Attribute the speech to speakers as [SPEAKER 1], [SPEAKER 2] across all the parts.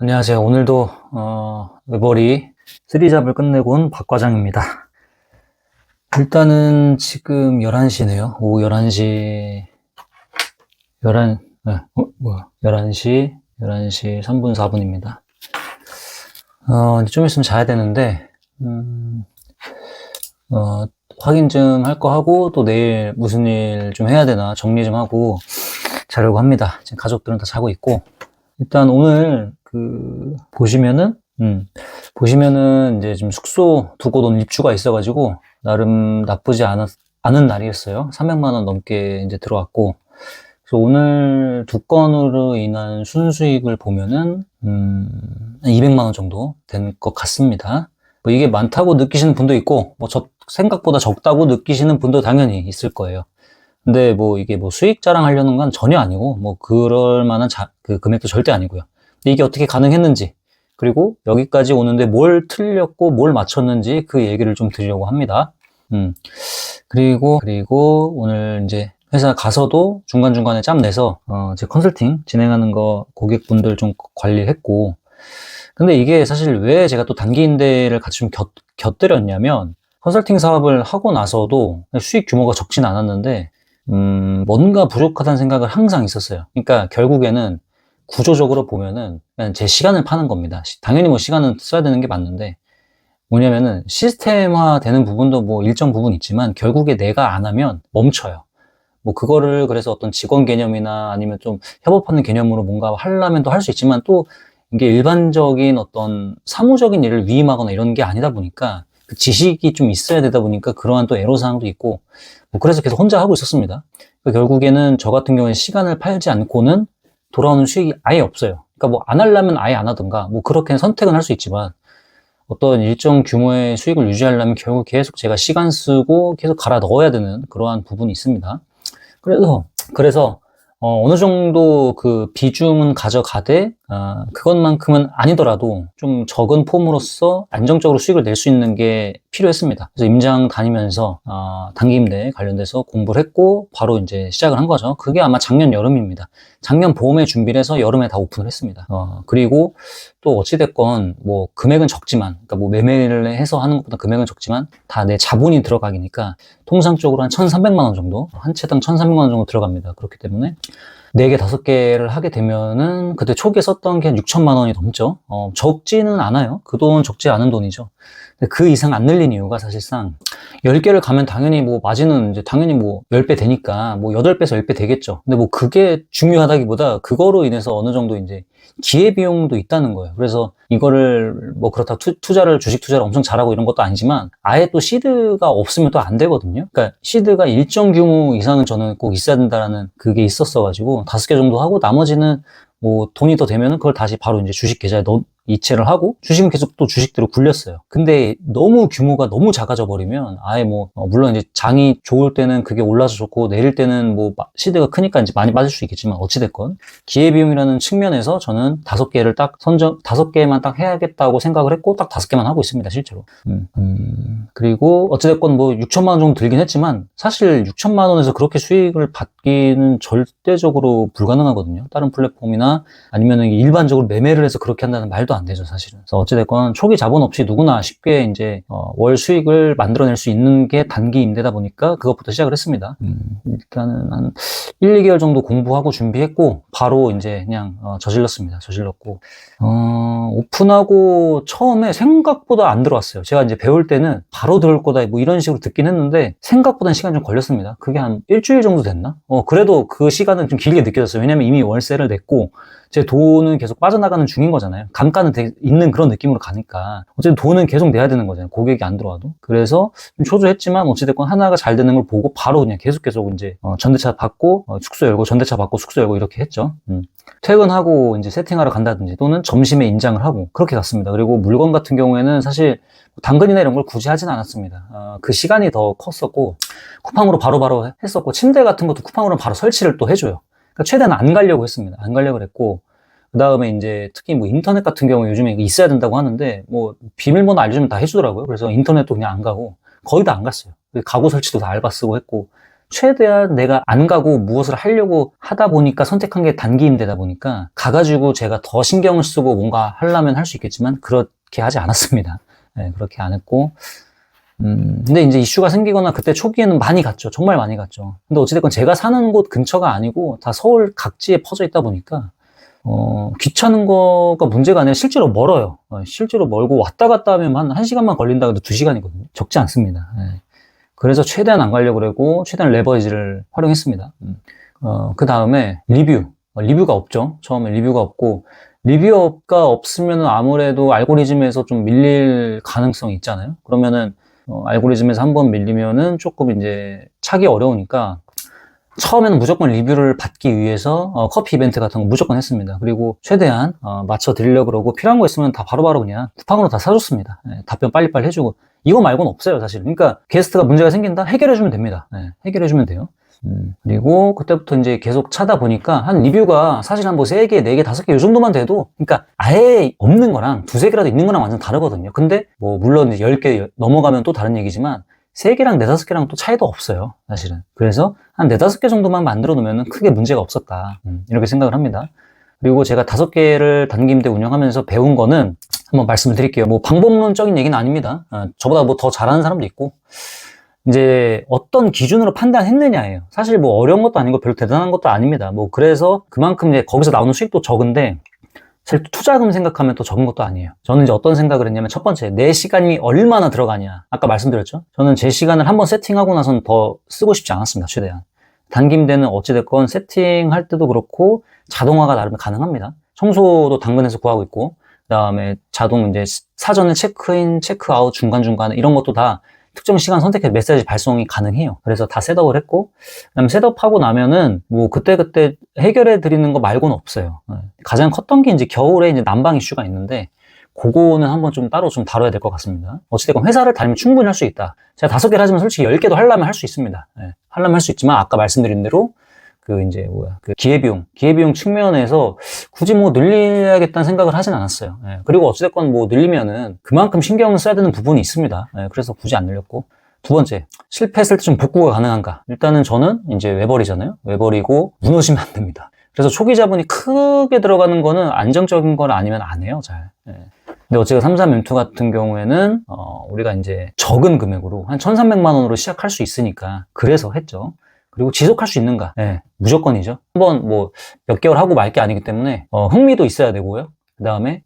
[SPEAKER 1] 안녕하세요. 오늘도 외벌이 3잡을 끝내고 온 박 과장입니다. 일단은 지금 11시네요. 오후 11시 11시 3분 4분입니다. 이제 좀 있으면 자야 되는데 확인 좀 할 거 하고 또 내일 무슨 일 좀 해야 되나 정리 좀 하고 자려고 합니다. 지금 가족들은 다 자고 있고, 일단 오늘 보시면은 이제 좀 숙소 두고 온 입주가 있어가지고 나름 나쁘지 않은 날이었어요. 300만 원 넘게 이제 들어왔고, 그래서 오늘 두 건으로 인한 순수익을 보면은 한 200만 원 정도 된 것 같습니다. 뭐 이게 많다고 느끼시는 분도 있고, 생각보다 적다고 느끼시는 분도 당연히 있을 거예요. 근데 이게 수익 자랑하려는 건 전혀 아니고, 그럴 만한 그 금액도 절대 아니고요. 근데 이게 어떻게 가능했는지, 그리고 여기까지 오는데 뭘 틀렸고 뭘 맞췄는지 그 얘기를 좀 드리려고 합니다. 그리고 오늘 이제 회사 가서도 중간중간에 짬 내서, 제 컨설팅 진행하는 거 고객분들 좀 관리했고, 근데 이게 사실 왜 제가 또 단기 임대를 같이 좀 곁들였냐면, 컨설팅 사업을 하고 나서도 수익 규모가 적진 않았는데, 뭔가 부족하다는 생각을 항상 있었어요. 그러니까 결국에는 구조적으로 보면은 그냥 제 시간을 파는 겁니다. 당연히 시간은 써야 되는 게 맞는데, 뭐냐면은 시스템화 되는 부분도 일정 부분 있지만 결국에 내가 안 하면 멈춰요. 그거를 그래서 어떤 직원 개념이나 아니면 좀 협업하는 개념으로 뭔가 하려면 또 할 수 있지만, 또 이게 일반적인 어떤 사무적인 일을 위임하거나 이런 게 아니다 보니까 그 지식이 좀 있어야 되다 보니까 그러한 또 애로사항도 있고, 그래서 계속 혼자 하고 있었습니다. 결국에는 저 같은 경우에 시간을 팔지 않고는 돌아오는 수익이 아예 없어요. 그러니까 안 하려면 아예 안 하든가, 그렇게 선택은 할 수 있지만, 어떤 일정 규모의 수익을 유지하려면 결국 계속 제가 시간 쓰고 계속 갈아 넣어야 되는 그러한 부분이 있습니다. 그래서 어느 정도 그 비중은 가져가되, 그것만큼은 아니더라도 좀 적은 폼으로써 안정적으로 수익을 낼 수 있는 게 필요했습니다. 그래서 임장 다니면서 단기 임대 관련돼서 공부를 했고 바로 이제 시작을 한 거죠. 그게 아마 작년 여름입니다. 작년 봄에 준비를 해서 여름에 다 오픈을 했습니다. 그리고 또 어찌됐건 금액은 적지만, 그러니까 매매를 해서 하는 것보다 금액은 적지만 다 내 자본이 들어가기니까 통상적으로 한 1,300만 원 정도, 한 채당 1,300만 원 정도 들어갑니다. 그렇기 때문에 4개, 5개를 하게 되면은 그때 초기에 썼던 게 한 6천만 원이 넘죠. 적지는 않아요. 그 돈 적지 않은 돈이죠. 근데 그 이상 안 늘린 이유가 사실상 10개를 가면 당연히 마진은 이제 당연히 10배 되니까 8배에서 10배 되겠죠. 근데 그게 중요하다기보다 그거로 인해서 어느 정도 이제 기회비용도 있다는 거예요. 그래서 이거를 그렇다고 주식 투자를 엄청 잘하고 이런 것도 아니지만, 아예 또 시드가 없으면 또 안 되거든요. 그러니까 시드가 일정 규모 이상은 저는 꼭 있어야 된다라는 그게 있었어가지고 5개 정도 하고, 나머지는 돈이 더 되면은 그걸 다시 바로 이제 주식 계좌에 이체를 하고, 주식은 계속 또 주식대로 굴렸어요. 근데 너무 규모가 너무 작아져 버리면 아예 물론 이제 장이 좋을 때는 그게 올라서 좋고, 내릴 때는 시드가 크니까 이제 많이 빠질 수 있겠지만, 어찌됐건 기회비용이라는 측면에서 저는 5개만 딱 해야겠다고 생각을 했고, 딱 5개만 하고 있습니다, 실제로. 그리고 어찌됐건 6천만 원 정도 들긴 했지만, 사실 6천만 원에서 그렇게 수익을 받기는 절대적으로 불가능하거든요. 다른 플랫폼이나 아니면 일반적으로 매매를 해서 그렇게 한다는 말도 안 되죠, 사실은. 그래서 어찌됐건 초기 자본 없이 누구나 쉽게 이제 월 수익을 만들어낼 수 있는 게 단기 임대다 보니까 그것부터 시작을 했습니다. 일단은 한 1, 2개월 정도 공부하고 준비했고 바로 이제 그냥 저질렀고, 오픈하고 처음에 생각보다 안 들어왔어요. 제가 이제 배울 때는 바로 들어올 거다 이런 식으로 듣긴 했는데, 생각보다 시간이 좀 걸렸습니다. 그게 한 일주일 정도 됐나? 그래도 그 시간은 좀 길게 느껴졌어요. 왜냐면 이미 월세를 냈고 제 돈은 계속 빠져나가는 중인 거잖아요. 감가는 있는 그런 느낌으로 가니까 어쨌든 돈은 계속 내야 되는 거잖아요, 고객이 안 들어와도. 그래서 좀 초조했지만 어찌됐건 하나가 잘 되는 걸 보고 바로 그냥 계속 이제 전대차 받고 숙소 열고, 전대차 받고 숙소 열고 이렇게 했죠. 퇴근하고 이제 세팅하러 간다든지, 또는 점심에 인장을 하고 그렇게 갔습니다. 그리고 물건 같은 경우에는 사실 당근이나 이런 걸 굳이 하진 않았습니다. 그 시간이 더 컸었고, 쿠팡으로 바로바로 했었고, 침대 같은 것도 쿠팡으로 바로 설치를 또 해줘요. 그러니까 최대한 안 가려고 했습니다. 안 가려고 했고, 그 다음에 이제 특히 인터넷 같은 경우 요즘에 있어야 된다고 하는데, 비밀번호 알려주면 다 해주더라고요. 그래서 인터넷도 그냥 안 가고 거의 다 안 갔어요. 가구 설치도 다 알바 쓰고 했고, 최대한 내가 안 가고 무엇을 하려고 하다 보니까 선택한 게 단기 임대다 보니까 가가지고 제가 더 신경을 쓰고 뭔가 하려면 할 수 있겠지만 그렇게 하지 않았습니다. 네, 그렇게 안 했고 근데 이제 이슈가 생기거나 그때 초기에는 많이 갔죠. 정말 많이 갔죠. 근데 어찌됐건 제가 사는 곳 근처가 아니고 다 서울 각지에 퍼져 있다 보니까 귀찮은 거가 문제가 아니라 실제로 멀어요. 실제로 멀고 왔다 갔다 하면 한 1시간만 걸린다 해도 2시간이거든요. 적지 않습니다. 네. 그래서 최대한 안 가려고 그러고 최대한 레버리지를 활용했습니다. 그 다음에 리뷰가 없죠. 처음에 리뷰가 없고 리뷰가 없으면 아무래도 알고리즘에서 좀 밀릴 가능성이 있잖아요. 그러면은 알고리즘에서 한번 밀리면은 조금 이제 차기 어려우니까 처음에는 무조건 리뷰를 받기 위해서 커피 이벤트 같은 거 무조건 했습니다. 그리고 최대한 맞춰 드리려고 그러고 필요한 거 있으면 다 바로바로 그냥 쿠팡으로 다 사줬습니다. 네, 답변 빨리빨리 해주고 이거 말고는 없어요 사실. 그러니까 게스트가 문제가 생긴다? 해결해주면 됩니다. 네, 해결해주면 돼요. 그리고 그때부터 이제 계속 차다 보니까 한 리뷰가 사실 한 뭐 3개, 4개, 5개 이 정도만 돼도 그러니까 아예 없는 거랑 2-3개라도 있는 거랑 완전 다르거든요. 근데 뭐 물론 이제 10개 넘어가면 또 다른 얘기지만 3개랑 4-5개랑 또 차이도 없어요 사실은. 그래서 한 4-5개 정도만 만들어 놓으면 크게 문제가 없었다 이렇게 생각을 합니다. 그리고 제가 5개를 단기 임대 운영하면서 배운 거는 한번 말씀을 드릴게요. 뭐 방법론적인 얘기는 아닙니다. 저보다 뭐 더 잘하는 사람도 있고 이제 어떤 기준으로 판단했느냐예요. 사실 뭐 어려운 것도 아니고 별로 대단한 것도 아닙니다. 뭐 그래서 그만큼 이제 거기서 나오는 수익도 적은데 사실 투자금 생각하면 또 적은 것도 아니에요. 저는 이제 어떤 생각을 했냐면 첫 번째, 내 시간이 얼마나 들어가냐. 아까 말씀드렸죠? 저는 제 시간을 한번 세팅하고 나서는 더 쓰고 싶지 않았습니다. 최대한. 단기 임대는 어찌됐건 세팅할 때도 그렇고 자동화가 나름 가능합니다. 청소도 당근에서 구하고 있고 그 다음에 자동 이제 사전에 체크인, 체크아웃 중간중간에 이런 것도 다 특정 시간 선택해서 메시지 발송이 가능해요. 그래서 다 셋업을 했고, 그다음에 셋업하고 나면은 뭐 그때그때 해결해 드리는 거 말고는 없어요. 가장 컸던 게 이제 겨울에 이제 난방 이슈가 있는데, 그거는 한번 좀 따로 좀 다뤄야 될 것 같습니다. 어찌됐건 회사를 다니면 충분히 할 수 있다. 제가 5개를 하지만 솔직히 10개도 하려면 할 수 있습니다. 하려면 할 수 있지만 아까 말씀드린 대로 그 기회비용 측면에서 굳이 뭐 늘려야겠다는 생각을 하진 않았어요. 그리고 어찌됐건 뭐 늘리면은 그만큼 신경을 써야 되는 부분이 있습니다. 그래서 굳이 안 늘렸고. 두 번째, 실패했을 때 좀 복구가 가능한가? 일단은 저는 이제 외벌이잖아요. 외벌이고 무너지면 안 됩니다. 그래서 초기 자본이 크게 들어가는 거는 안정적인 걸 아니면 안 해요, 잘. 근데 어쨌든 3-3 멘투 같은 경우에는 우리가 이제 적은 금액으로 한 1,300만 원으로 시작할 수 있으니까 그래서 했죠. 그리고 지속할 수 있는가? 무조건이죠. 한번 뭐 몇 개월 하고 말 게 아니기 때문에 흥미도 있어야 되고요. 그 다음에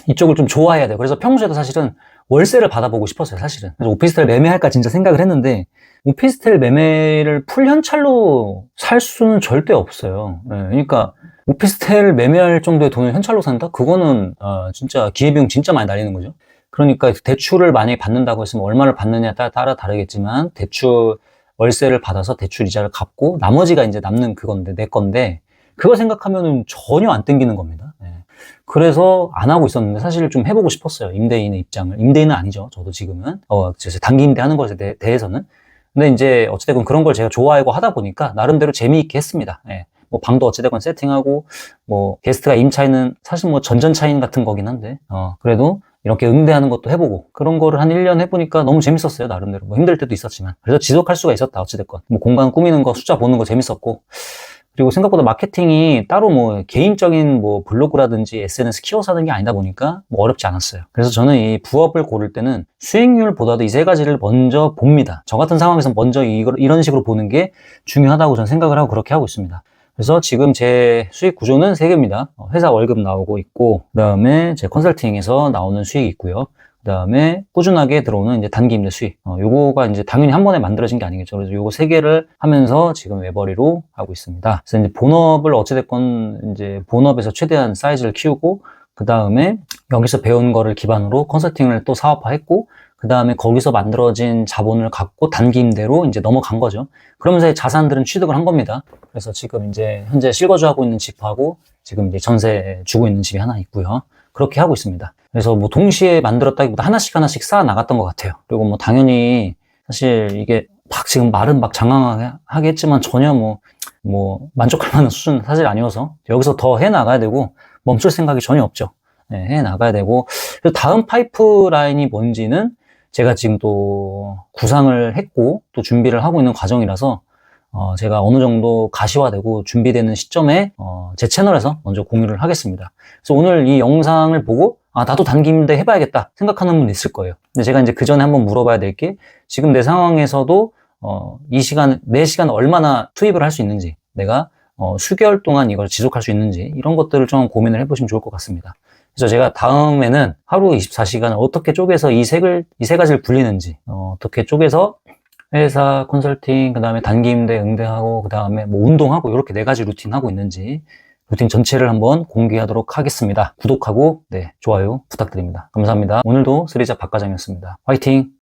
[SPEAKER 1] 이쪽을 좀 좋아해야 돼요. 그래서 평소에도 사실은 월세를 받아보고 싶었어요. 사실은. 그래서 오피스텔 매매할까 진짜 생각을 했는데 오피스텔 매매를 풀 현찰로 살 수는 절대 없어요. 그러니까 오피스텔 매매할 정도의 돈을 현찰로 산다? 그거는 진짜 기회비용 진짜 많이 날리는 거죠. 그러니까 대출을 만약에 받는다고 했으면 얼마를 받느냐에 따라 다르겠지만 대출 월세를 받아서 대출 이자를 갚고 나머지가 이제 남는 그건데 내 건데 그거 생각하면은 전혀 안 땡기는 겁니다. 그래서 안 하고 있었는데 사실 좀 해보고 싶었어요. 임대인의 입장을. 임대인은 아니죠. 저도 지금은 단기 임대하는 것에 대해서는. 근데 이제 어찌됐건 그런 걸 제가 좋아하고 하다 보니까 나름대로 재미있게 했습니다. 뭐 방도 어찌됐건 세팅하고 뭐 게스트가 임차인은 사실 뭐 전전차인 같은 거긴 한데 그래도 이렇게 응대하는 것도 해보고 그런 거를 한 1년 해보니까 너무 재밌었어요. 나름대로 뭐 힘들 때도 있었지만 그래서 지속할 수가 있었다. 어찌됐건 뭐 공간 꾸미는 거 숫자 보는 거 재밌었고 그리고 생각보다 마케팅이 따로 뭐 개인적인 뭐 블로그라든지 SNS 키워서 하는 게 아니다 보니까 뭐 어렵지 않았어요. 그래서 저는 이 부업을 고를 때는 수익률보다도 이 3가지를 먼저 봅니다. 저 같은 상황에서 먼저 이런 식으로 보는 게 중요하다고 저는 생각을 하고 그렇게 하고 있습니다. 그래서 지금 제 수익 구조는 3개입니다. 회사 월급 나오고 있고, 그 다음에 제 컨설팅에서 나오는 수익이 있고요. 그 다음에 꾸준하게 들어오는 이제 단기 임대 수익. 요거가 이제 당연히 한 번에 만들어진 게 아니겠죠. 그래서 요거 3개를 하면서 지금 외벌이로 하고 있습니다. 그래서 이제 본업을 어찌됐건 이제 본업에서 최대한 사이즈를 키우고, 그 다음에 여기서 배운 거를 기반으로 컨설팅을 또 사업화했고, 그 다음에 거기서 만들어진 자본을 갖고 단기 임대로 이제 넘어간 거죠. 그러면서 자산들은 취득을 한 겁니다. 그래서 지금 이제 현재 실거주하고 있는 집하고 지금 이제 전세 주고 있는 집이 하나 있고요. 그렇게 하고 있습니다. 그래서 뭐 동시에 만들었다기보다 하나씩 쌓아 나갔던 것 같아요. 그리고 뭐 당연히 사실 이게 막 지금 말은 막 장황하게 했지만 전혀 뭐 만족할 만한 수준은 사실 아니어서 여기서 더 해 나가야 되고 멈출 생각이 전혀 없죠. 해 나가야 되고 그래서 다음 파이프라인이 뭔지는 제가 지금 또 구상을 했고 또 준비를 하고 있는 과정이라서 제가 어느 정도 가시화되고 준비되는 시점에 제 채널에서 먼저 공유를 하겠습니다. 그래서 오늘 이 영상을 보고 나도 단기 임대 해봐야겠다 생각하는 분 있을 거예요. 근데 제가 이제 그 전에 한번 물어봐야 될 게, 지금 내 상황에서도 이 시간, 내 시간 얼마나 투입을 할 수 있는지, 내가 수개월 동안 이걸 지속할 수 있는지, 이런 것들을 좀 고민을 해보시면 좋을 것 같습니다. 그래서 제가 다음에는 하루 24시간을 어떻게 쪼개서 이 세 가지를 굴리는지, 어떻게 쪼개서 회사 컨설팅, 그 다음에 단기 임대 응대하고, 그 다음에 뭐 운동하고, 이렇게 4가지 루틴 하고 있는지, 루틴 전체를 한번 공개하도록 하겠습니다. 구독하고, 좋아요 부탁드립니다. 감사합니다. 오늘도 쓰리잡 박과장이었습니다. 화이팅!